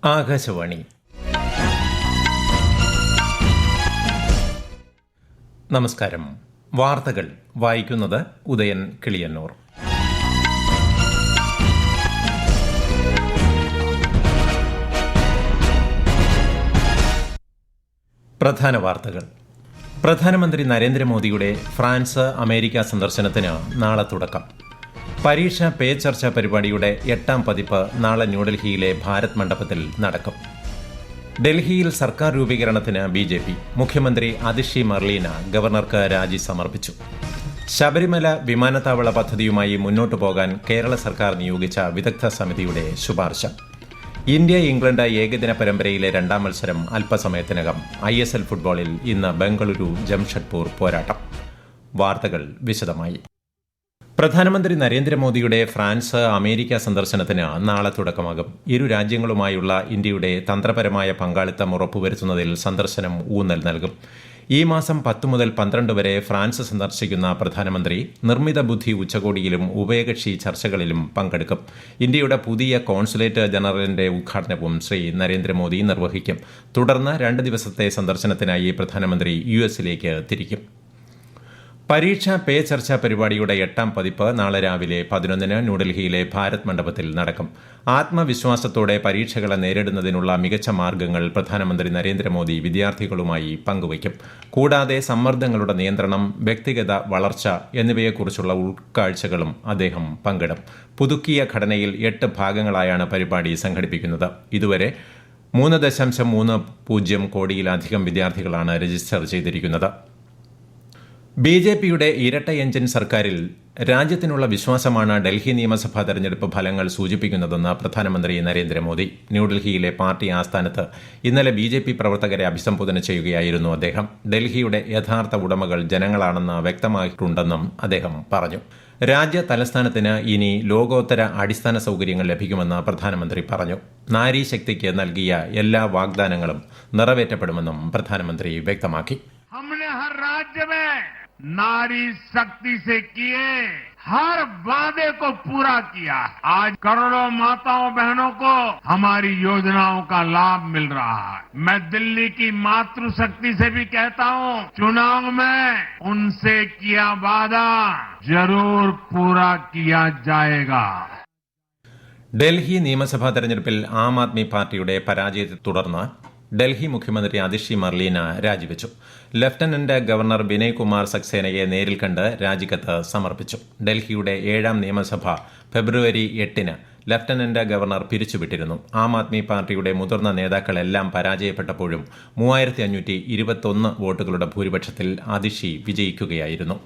ആകാശവാണി. നമസ്കാരം. വാർത്തകൾ വായിക്കുന്നത് ഉദയൻ കിളിയന്നൂർ. പ്രധാന വാർത്തകൾ. പ്രധാനമന്ത്രി നരേന്ദ്രമോദിയുടെ ഫ്രാൻസ്, അമേരിക്ക സന്ദർശനത്തിന് നാളെ തുടക്കം. പരീക്ഷ പേ ചർച്ച പരിപാടിയുടെ 8ാം പതിപ്പ് നാളെ ന്യൂഡൽഹിയിലെ ഭാരത് മണ്ഡപത്തിൽ നടക്കും. ഡൽഹിയിൽ സർക്കാർ രൂപീകരണത്തിന് BJP. മുഖ്യമന്ത്രി അതിഷി മർലീന ഗവർണർക്ക് രാജി സമർപ്പിച്ചു. ശബരിമല വിമാനത്താവള പദ്ധതിയുമായി മുന്നോട്ടു പോകാൻ കേരള സർക്കാർ നിയോഗിച്ച വിദഗ്ധ സമിതിയുടെ ശുപാർശ. ഇന്ത്യ ഇംഗ്ലണ്ട് ഏകദിന പരമ്പരയിലെ 2ാം മത്സരം അല്പസമയത്തിനകം. ISL ഫുട്ബോളിൽ ഇന്ന് ബംഗളൂരു ജംഷഡ്പൂർ പോരാട്ടം. വാർത്തകൾ വിശദമായി. പ്രധാനമന്ത്രി നരേന്ദ്രമോദിയുടെ ഫ്രാൻസ്, അമേരിക്ക സന്ദർശനത്തിന് നാളെ തുടക്കമാകും. ഇരു രാജ്യങ്ങളുമായുള്ള ഇന്ത്യയുടെ തന്ത്രപരമായ പങ്കാളിത്തം ഉറപ്പുവരുത്തുന്നതിൽ സന്ദർശനം ഊന്നൽ നൽകും. ഈ മാസം 10 മുതൽ 12 വരെ ഫ്രാൻസ് സന്ദർശിക്കുന്ന പ്രധാനമന്ത്രി നിർമ്മിത ബുദ്ധി ഉച്ചകോടിയിലും ഉഭയകക്ഷി ചർച്ചകളിലും പങ്കെടുക്കും. ഇന്ത്യയുടെ പുതിയ കോൺസുലേറ്റ് ജനറലിന്റെ ഉദ്ഘാടനവും ശ്രീ നരേന്ദ്രമോദി നിർവഹിക്കും. തുടർന്ന് 2 ദിവസത്തെ സന്ദർശനത്തിനായി പ്രധാനമന്ത്രി US-ലേക്ക് തിരിക്കും. പരീക്ഷ പേ ചർച്ച പരിപാടിയുടെ 8ാം പതിപ്പ് നാളെ രാവിലെ 11-ന് ന്യൂഡൽഹിയിലെ ഭാരത് മണ്ഡപത്തിൽ നടക്കും. ആത്മവിശ്വാസത്തോടെ പരീക്ഷകളെ നേരിടുന്നതിനുള്ള മികച്ച മാർഗ്ഗങ്ങൾ പ്രധാനമന്ത്രി നരേന്ദ്രമോദി വിദ്യാർത്ഥികളുമായി പങ്കുവയ്ക്കും. കൂടാതെ സമ്മർദ്ദങ്ങളുടെ നിയന്ത്രണം, വ്യക്തിഗത വളർച്ച എന്നിവയെക്കുറിച്ചുള്ള ഉൾക്കാഴ്ചകളും അദ്ദേഹം പങ്കിടും. പുതുക്കിയ ഘടനയിൽ 8 ഭാഗങ്ങളായാണ് പരിപാടി സംഘടിപ്പിക്കുന്നത്. ഇതുവരെ 3.30 കോടിയിലധികം വിദ്യാർത്ഥികളാണ് രജിസ്റ്റർ ചെയ്തിരിക്കുന്നത്. BJPയുടെ ഇരട്ട എഞ്ചിൻ സർക്കാരിൽ രാജ്യത്തിനുള്ള വിശ്വാസമാണ് ഡൽഹി നിയമസഭാ തെരഞ്ഞെടുപ്പ് ഫലങ്ങൾ സൂചിപ്പിക്കുന്നതെന്ന് പ്രധാനമന്ത്രി നരേന്ദ്രമോദി. ന്യൂഡൽഹിയിലെ പാർട്ടി ആസ്ഥാനത്ത് ഇന്നലെ BJP പ്രവർത്തകരെ അഭിസംബോധന ചെയ്യുകയായിരുന്നു അദ്ദേഹം. ഡൽഹിയുടെ യഥാർത്ഥ ഉടമകൾ ജനങ്ങളാണെന്ന് വ്യക്തമായിട്ടുണ്ടെന്നും അദ്ദേഹം പറഞ്ഞു. രാജ്യ തലസ്ഥാനത്തിന് ഇനി ലോകോത്തര അടിസ്ഥാന സൌകര്യങ്ങൾ ലഭിക്കുമെന്ന് പ്രധാനമന്ത്രി പറഞ്ഞു. നാരീശക്തിക്ക് നൽകിയ എല്ലാ വാഗ്ദാനങ്ങളും നിറവേറ്റപ്പെടുമെന്നും പ്രധാനമന്ത്രി വ്യക്തമാക്കി. नारी शक्ति से किए हर वादे को पूरा किया। आज करोड़ों माताओं बहनों को हमारी योजनाओं का लाभ मिल रहा है। मैं दिल्ली की मातृशक्ति से भी कहता हूँ, चुनाव में उनसे किया वादा जरूर पूरा किया जाएगा. ഡൽഹി നിയമസഭാ തെരഞ്ഞെടുപ്പിൽ ആം ആദ്മി പാർട്ടിയുടെ പരാജയത്തെ തുടർന്ന് ഡൽഹി മുഖ്യമന്ത്രി അതിഷി മർലീന രാജിവെച്ചു. ലഫ്റ്റനന്റ് ഗവർണർ വിനയ് കുമാർ സക്സേനയെ നേരിൽ കണ്ട് രാജിക്കത്ത് സമർപ്പിച്ചു. ഡൽഹിയുടെ 7ാം നിയമസഭ ഫെബ്രുവരി 8-ന് ലഫ്റ്റനന്റ് ഗവർണർ പിരിച്ചുവിട്ടിരുന്നു. ആം ആദ്മി പാർട്ടിയുടെ മുതിർന്ന നേതാക്കളെല്ലാം പരാജയപ്പെട്ടപ്പോഴും 3521 വോട്ടുകളുടെ ഭൂരിപക്ഷത്തിൽ അതിഷി വിജയിക്കുകയായിരുന്നു.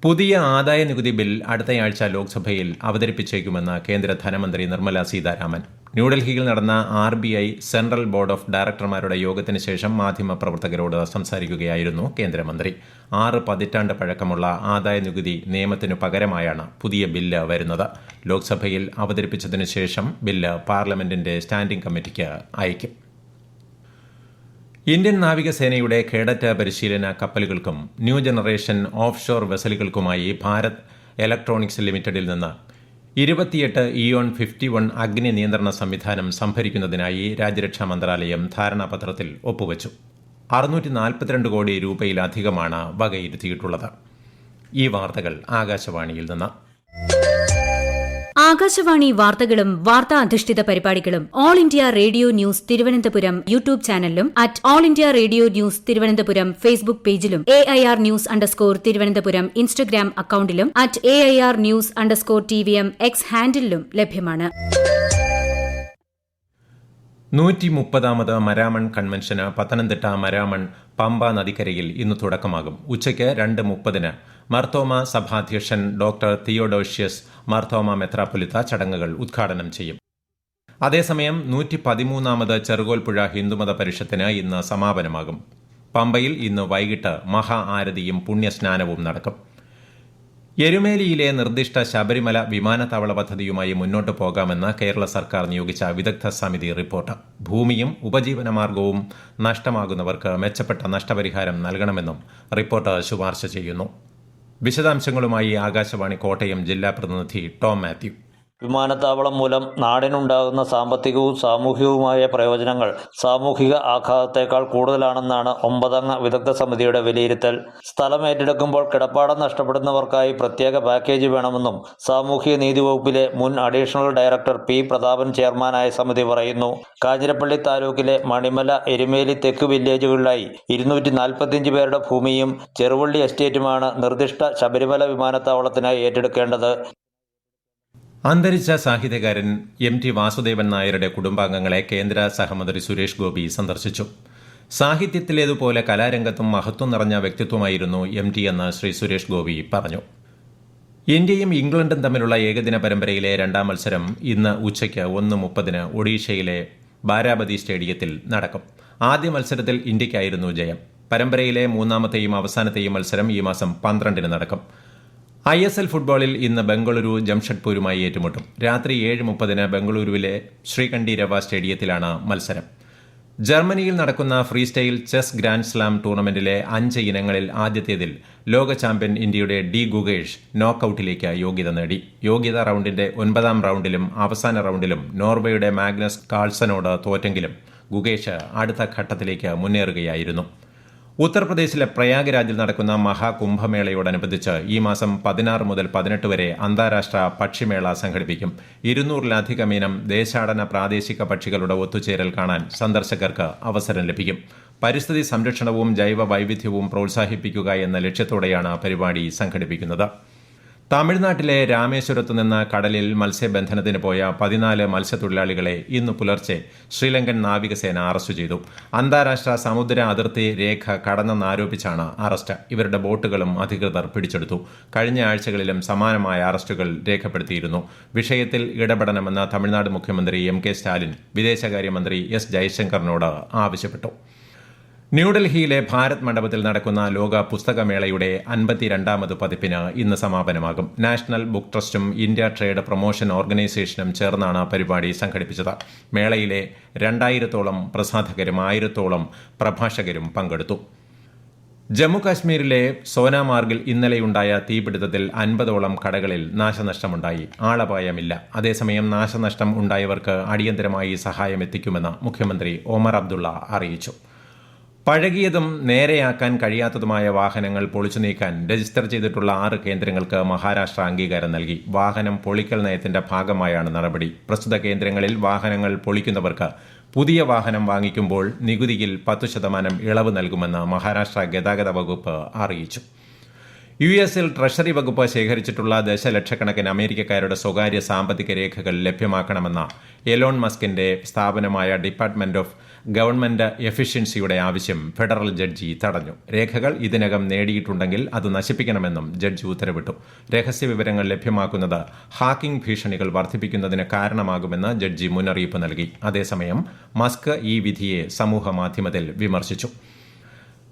പുതിയ ആദായ നികുതി ബിൽ അടുത്തയാഴ്ച ലോക്സഭയിൽ അവതരിപ്പിച്ചേക്കുമെന്ന് കേന്ദ്ര ധനമന്ത്രി നിർമ്മല സീതാരാമൻ. ന്യൂഡൽഹിയിൽ നടന്ന RBI സെൻട്രൽ ബോർഡ് ഓഫ് ഡയറക്ടർമാരുടെ യോഗത്തിന് ശേഷം മാധ്യമപ്രവർത്തകരോട് സംസാരിക്കുകയായിരുന്നു കേന്ദ്രമന്ത്രി. 6 പതിറ്റാണ്ട് പഴക്കമുള്ള ആദായ നികുതി നിയമത്തിനു പകരമായാണ് പുതിയ ബില്ല് വരുന്നത്. ലോക്സഭയിൽ അവതരിപ്പിച്ചതിനു ശേഷം ബില്ല് പാർലമെന്റിന്റെ സ്റ്റാൻഡിംഗ് കമ്മിറ്റിക്ക് അയക്കും. ഇന്ത്യൻ നാവികസേനയുടെ കേഡറ്റ് പരിശീലന കപ്പലുകൾക്കും ന്യൂ ജനറേഷൻ ഓഫ് ഷോർ വെസലുകൾക്കുമായി ഭാരത് ഇലക്ട്രോണിക്സ് ലിമിറ്റഡിൽ നിന്ന് 28 ഇയോൺ 51 അഗ്നി നിയന്ത്രണ സംവിധാനം സംഭരിക്കുന്നതിനായി രാജ്യരക്ഷാ മന്ത്രാലയം ധാരണാപത്രത്തിൽ ഒപ്പുവച്ചു. 642 കോടി രൂപയിലധികമാണ് വകയിരുത്തിയിട്ടുള്ളത്. ഈ വാർത്തകൾ ആകാശവാണിയിൽ നിന്ന്. ആകാശവാണി വാർത്തകളും വാർത്താ അധിഷ്ഠിത പരിപാടികളും All India Radio News Thiruvananthapuram YouTube ചാനലിലും @All India Radio News Thiruvananthapuram Facebook പേജിലും AIR ന്യൂസ് തിരുവനന്തപുരം ഇൻസ്റ്റഗ്രാം അക്കൌണ്ടിലും @AIR ന്യൂസ് TVM X ഹാൻഡിലും ലഭ്യമാണ്. 130ാമത് മരാമൺ കൺവെൻഷന് പത്തനംതിട്ട മരാമൺ പമ്പ നദിക്കരയിൽ ഇന്ന് തുടക്കമാകും. ഉച്ചയ്ക്ക് 2:30-ന് മർത്തോമ സഭാധ്യക്ഷൻ ഡോക്ടർ തിയോഡോഷ്യസ് മർത്തോമ മെത്രാപ്പൊലിത്ത ചടങ്ങുകൾ ഉദ്ഘാടനം ചെയ്യും. അതേസമയം 113ാമത് ചെറുകോൽപ്പുഴ ഹിന്ദുമത പരിഷത്തിന് ഇന്ന് സമാപനമാകും. പമ്പയിൽ ഇന്ന് വൈകിട്ട് മഹാ ആരതിയും പുണ്യസ്നാനവും നടക്കും. എരുമേലിയിലെ നിർദ്ദിഷ്ട ശബരിമല വിമാനത്താവള പദ്ധതിയുമായി മുന്നോട്ടു പോകാമെന്ന് കേരള സർക്കാർ നിയോഗിച്ച വിദഗ്ധ സമിതി റിപ്പോർട്ട്. ഭൂമിയും ഉപജീവനമാർഗവും നഷ്ടമാകുന്നവർക്ക് മെച്ചപ്പെട്ട നഷ്ടപരിഹാരം നൽകണമെന്നും റിപ്പോർട്ട് ശുപാർശ ചെയ്യുന്നു. വിശദാംശങ്ങളുമായി ആകാശവാണി കോട്ടയം ജില്ലാ പ്രതിനിധി ടോം മാത്യു. വിമാനത്താവളം മൂലം നാടിനുണ്ടാകുന്ന സാമ്പത്തികവും സാമൂഹികവുമായ പ്രയോജനങ്ങൾ സാമൂഹിക ആഘാതത്തേക്കാൾ കൂടുതലാണെന്നാണ് 9-അംഗ വിദഗ്ധ സമിതിയുടെ വിലയിരുത്തൽ. സ്ഥലം ഏറ്റെടുക്കുമ്പോൾ കിടപ്പാടം നഷ്ടപ്പെടുന്നവർക്കായി പ്രത്യേക പാക്കേജ് വേണമെന്നും സാമൂഹിക നീതി വകുപ്പിലെ മുൻ അഡീഷണൽ ഡയറക്ടർ പി. പ്രതാപൻ ചെയർമാനായ സമിതി പറയുന്നു. കാഞ്ഞിരപ്പള്ളി താലൂക്കിലെ മണിമല, എരുമേലി തെക്ക് വില്ലേജുകളിലായി 245 പേരുടെ ഭൂമിയും ചെറുവള്ളി എസ്റ്റേറ്റുമാണ് നിർദ്ദിഷ്ട ശബരിമല വിമാനത്താവളത്തിനായി ഏറ്റെടുക്കേണ്ടത്. അന്തരിച്ച സാഹിത്യകാരൻ MT വാസുദേവൻ നായരുടെ കുടുംബാംഗങ്ങളെ കേന്ദ്ര സഹമന്ത്രി സുരേഷ് ഗോപി സന്ദർശിച്ചു. സാഹിത്യത്തിലേതുപോലെ കലാരംഗത്തും മഹത്വം നിറഞ്ഞ വ്യക്തിത്വമായിരുന്നു MT എന്ന് ശ്രീ സുരേഷ് ഗോപി പറഞ്ഞു. ഇന്ത്യയും ഇംഗ്ലണ്ടും തമ്മിലുള്ള ഏകദിന പരമ്പരയിലെ രണ്ടാം മത്സരം ഇന്ന് ഉച്ചയ്ക്ക് 1:30 ഒഡീഷയിലെ ബാരാബതി സ്റ്റേഡിയത്തിൽ നടക്കും. ആദ്യ മത്സരത്തിൽ ഇന്ത്യയ്ക്കായിരുന്നു ജയം. പരമ്പരയിലെ മൂന്നാമത്തെയും അവസാനത്തെയും മത്സരം ഈ മാസം 12 നടക്കും. ISL ഫുട്ബോളിൽ ഇന്ന് ബംഗളൂരു ജംഷഡ്പൂരുമായി ഏറ്റുമുട്ടും. രാത്രി 7:30 ബംഗളൂരുവിലെ ശ്രീകണ്ഠീരവ സ്റ്റേഡിയത്തിലാണ് മത്സരം. ജർമ്മനിയിൽ നടക്കുന്ന free style chess grand slam ടൂർണമെന്റിലെ 5 ഇനങ്ങളിൽ ആദ്യത്തേതിൽ ലോക ചാമ്പ്യൻ ഇന്ത്യയുടെ ഡി ഗുഗേഷ് നോക്കൌട്ടിലേക്ക് യോഗ്യത നേടി. യോഗ്യതാ റൌണ്ടിന്റെ 9ാം റൌണ്ടിലും അവസാന റൌണ്ടിലും നോർവേയുടെ മാഗ്നസ് കാൾസനോട് തോറ്റെങ്കിലും ഗുഗേഷ് അടുത്ത ഘട്ടത്തിലേക്ക് മുന്നേറുകയായിരുന്നു. ഉത്തർപ്രദേശിലെ പ്രയാഗ്രാജിൽ നടക്കുന്ന മഹാകുംഭമേളയോടനുബന്ധിച്ച് ഈ മാസം 16 മുതൽ 18 വരെ അന്താരാഷ്ട്ര പക്ഷിമേള സംഘടിപ്പിക്കും. 200-ലധികം ഇനം ദേശാടന പ്രാദേശിക പക്ഷികളുടെ ഒത്തുചേരൽ കാണാൻ സന്ദർശകർക്ക് അവസരം ലഭിക്കും. പരിസ്ഥിതി സംരക്ഷണവും ജൈവ വൈവിധ്യവും പ്രോത്സാഹിപ്പിക്കുക എന്ന ലക്ഷ്യത്തോടെയാണ് പരിപാടി സംഘടിപ്പിക്കുന്നത്. തമിഴ്നാട്ടിലെ രാമേശ്വരത്തു നിന്ന് കടലിൽ മത്സ്യബന്ധനത്തിന് പോയ 14 മത്സ്യത്തൊഴിലാളികളെ ഇന്നു പുലർച്ചെ ശ്രീലങ്കൻ നാവികസേന അറസ്റ്റ് ചെയ്തു. അന്താരാഷ്ട്ര സമുദ്ര അതിർത്തി രേഖ കടന്നെന്നാരോപിച്ചാണ് അറസ്റ്റ്. ഇവരുടെ ബോട്ടുകളും അധികൃതർ പിടിച്ചെടുത്തു. കഴിഞ്ഞ ആഴ്ചകളിലും സമാനമായ അറസ്റ്റുകൾ രേഖപ്പെടുത്തിയിരുന്നു. വിഷയത്തിൽ ഇടപെടണമെന്ന് തമിഴ്നാട് മുഖ്യമന്ത്രി MK സ്റ്റാലിൻ വിദേശകാര്യമന്ത്രി S ജയശങ്കറിനോട് ആവശ്യപ്പെട്ടു. ന്യൂഡൽഹിയിലെ ഭാരത് മണ്ഡപത്തിൽ നടക്കുന്ന ലോക പുസ്തകമേളയുടെ 52ാമത് പതിപ്പിന് ഇന്ന് സമാപനമാകും. നാഷണൽ ബുക്ക് ട്രസ്റ്റും ഇന്ത്യ ട്രേഡ് പ്രൊമോഷൻ ഓർഗനൈസേഷനും ചേർന്നാണ് പരിപാടി സംഘടിപ്പിച്ചത്. മേളയിലെ 2000-ഓളം പ്രസാധകരും 1000-ഓളം പ്രഭാഷകരും പങ്കെടുത്തു. ജമ്മുകാശ്മീരിലെ സോനാമാർഗിൽ ഇന്നലെയുണ്ടായ തീപിടുത്തത്തിൽ 50ഓളം കടകളിൽ നാശനഷ്ടമുണ്ടായി. ആളപായമില്ല. അതേസമയം നാശനഷ്ടം ഉണ്ടായവർക്ക് അടിയന്തരമായി സഹായം എത്തിക്കുമെന്ന് മുഖ്യമന്ത്രി ഒമർ അബ്ദുള്ള അറിയിച്ചു. പഴകിയതും നേരെയാക്കാൻ കഴിയാത്തതുമായ വാഹനങ്ങൾ പൊളിച്ചു നീക്കാൻ രജിസ്റ്റർ ചെയ്തിട്ടുള്ള 6 കേന്ദ്രങ്ങൾക്ക് മഹാരാഷ്ട്ര അംഗീകാരം നൽകി. വാഹനം പൊളിക്കൽ നയത്തിന്റെ ഭാഗമായാണ് നടപടി. പ്രസ്തുത കേന്ദ്രങ്ങളിൽ വാഹനങ്ങൾ പൊളിക്കുന്നവർക്ക് പുതിയ വാഹനം വാങ്ങിക്കുമ്പോൾ നികുതിയിൽ 10% ഇളവ് നൽകുമെന്ന് മഹാരാഷ്ട്ര ഗതാഗത വകുപ്പ് അറിയിച്ചു. US-ൽ ട്രഷറി വകുപ്പ് ശേഖരിച്ചിട്ടുള്ള ദശലക്ഷക്കണക്കിന് അമേരിക്കക്കാരുടെ സ്വകാര്യ സാമ്പത്തിക രേഖകൾ ലഭ്യമാക്കണമെന്ന എലോൺ മസ്കിന്റെ സ്ഥാപനമായ ഡിപ്പാർട്ട്മെന്റ് ഓഫ് ഗവൺമെന്റ് എഫിഷ്യൻസിയുടെ ആവശ്യം ഫെഡറൽ ജഡ്ജി തടഞ്ഞു. രേഖകൾ ഇതിനകം നേടിയിട്ടുണ്ടെങ്കിൽ അത് നശിപ്പിക്കണമെന്നും ജഡ്ജി ഉത്തരവിട്ടു. രഹസ്യവിവരങ്ങൾ ലഭ്യമാക്കുന്നത് ഹാക്കിംഗ് ഭീഷണികൾ വർദ്ധിപ്പിക്കുന്നതിന് കാരണമാകുമെന്ന് ജഡ്ജി മുന്നറിയിപ്പ് നൽകി. അതേസമയം മസ്ക് ഈ വിധിയെ സമൂഹമാധ്യമത്തിൽ വിമർശിച്ചു.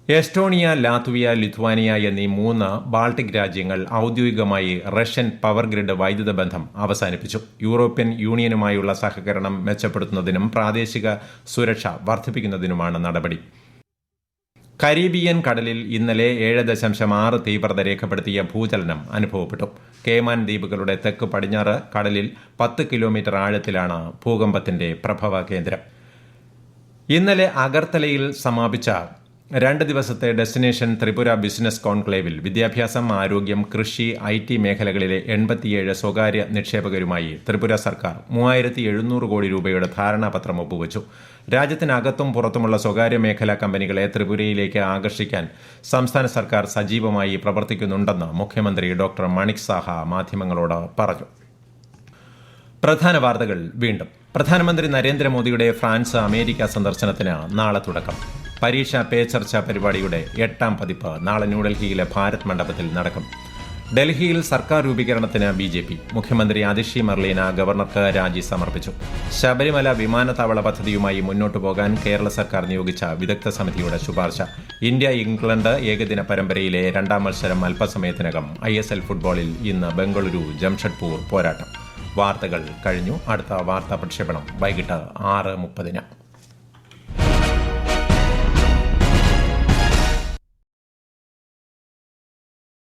എസ്റ്റോണിയ, ലാത്വിയ, ലിത്വാനിയ എന്നീ 3 ബാൾട്ടിക് രാജ്യങ്ങൾ ഔദ്യോഗികമായി റഷ്യൻ പവർ ഗ്രിഡ് വൈദ്യുത ബന്ധം അവസാനിപ്പിച്ചു. യൂറോപ്യൻ യൂണിയനുമായുള്ള സഹകരണം മെച്ചപ്പെടുത്തുന്നതിനും പ്രാദേശിക സുരക്ഷ വർദ്ധിപ്പിക്കുന്നതിനുമാണ് നടപടി. കരീബിയൻ കടലിൽ ഇന്നലെ 7.6 തീവ്രത രേഖപ്പെടുത്തിയ ഭൂചലനം അനുഭവപ്പെട്ടു. കേമാൻ ദ്വീപുകളുടെ തെക്ക് പടിഞ്ഞാറ് കടലിൽ 10 കിലോമീറ്റർ ആഴത്തിലാണ് ഭൂകമ്പത്തിന്റെ പ്രഭവ കേന്ദ്രം. ഇന്നലെ അഗർത്തലയിൽ സമാപിച്ച 2 ദിവസത്തെ ഡെസ്റ്റിനേഷൻ ത്രിപുര ബിസിനസ് കോൺക്ലേവിൽ വിദ്യാഭ്യാസം, ആരോഗ്യം, കൃഷി, IT മേഖലകളിലെ 87 സ്വകാര്യ നിക്ഷേപകരുമായി ത്രിപുര സർക്കാർ 3700 കോടി രൂപയുടെ ധാരണാപത്രം ഒപ്പുവച്ചു. രാജ്യത്തിനകത്തും പുറത്തുമുള്ള സ്വകാര്യ മേഖലാ കമ്പനികളെ ത്രിപുരയിലേക്ക് ആകർഷിക്കാൻ സംസ്ഥാന സർക്കാർ സജീവമായി പ്രവർത്തിക്കുന്നുണ്ടെന്ന് മുഖ്യമന്ത്രി ഡോക്ടർ മണിക് സാഹ മാധ്യമങ്ങളോട് പറഞ്ഞു. പ്രധാന വാർത്തകൾ വീണ്ടും. പ്രധാനമന്ത്രി നരേന്ദ്രമോദിയുടെ ഫ്രാൻസ്, അമേരിക്ക സന്ദർശനത്തിന് നാളെ തുടക്കം. പരീക്ഷാ പേ ചർച്ച പരിപാടിയുടെ 8ാം പതിപ്പ് നാളെ ന്യൂഡൽഹിയിലെ ഭാരത് മണ്ഡപത്തിൽ നടക്കും. ഡൽഹിയിൽ സർക്കാർ രൂപീകരണത്തിന് BJP. മുഖ്യമന്ത്രി അതിഷി മർലീന ഗവർണർക്ക് രാജി സമർപ്പിച്ചു. ശബരിമല വിമാനത്താവള പദ്ധതിയുമായി മുന്നോട്ടു പോകാൻ കേരള സർക്കാർ നിയോഗിച്ച വിദഗ്ധ സമിതിയുടെ ശുപാർശ. ഇന്ത്യ ഇംഗ്ലണ്ട് ഏകദിന പരമ്പരയിലെ 2ാം മത്സരം അല്പസമയത്തിനകം. ISL ഫുട്ബോളിൽ ഇന്ന് ബംഗളൂരു ജംഷഡ്പൂർ പോരാട്ടം. വാർത്തകൾ കഴിഞ്ഞു. അടുത്ത വാർത്താ പ്രക്ഷേപണം വൈകിട്ട് 6:30.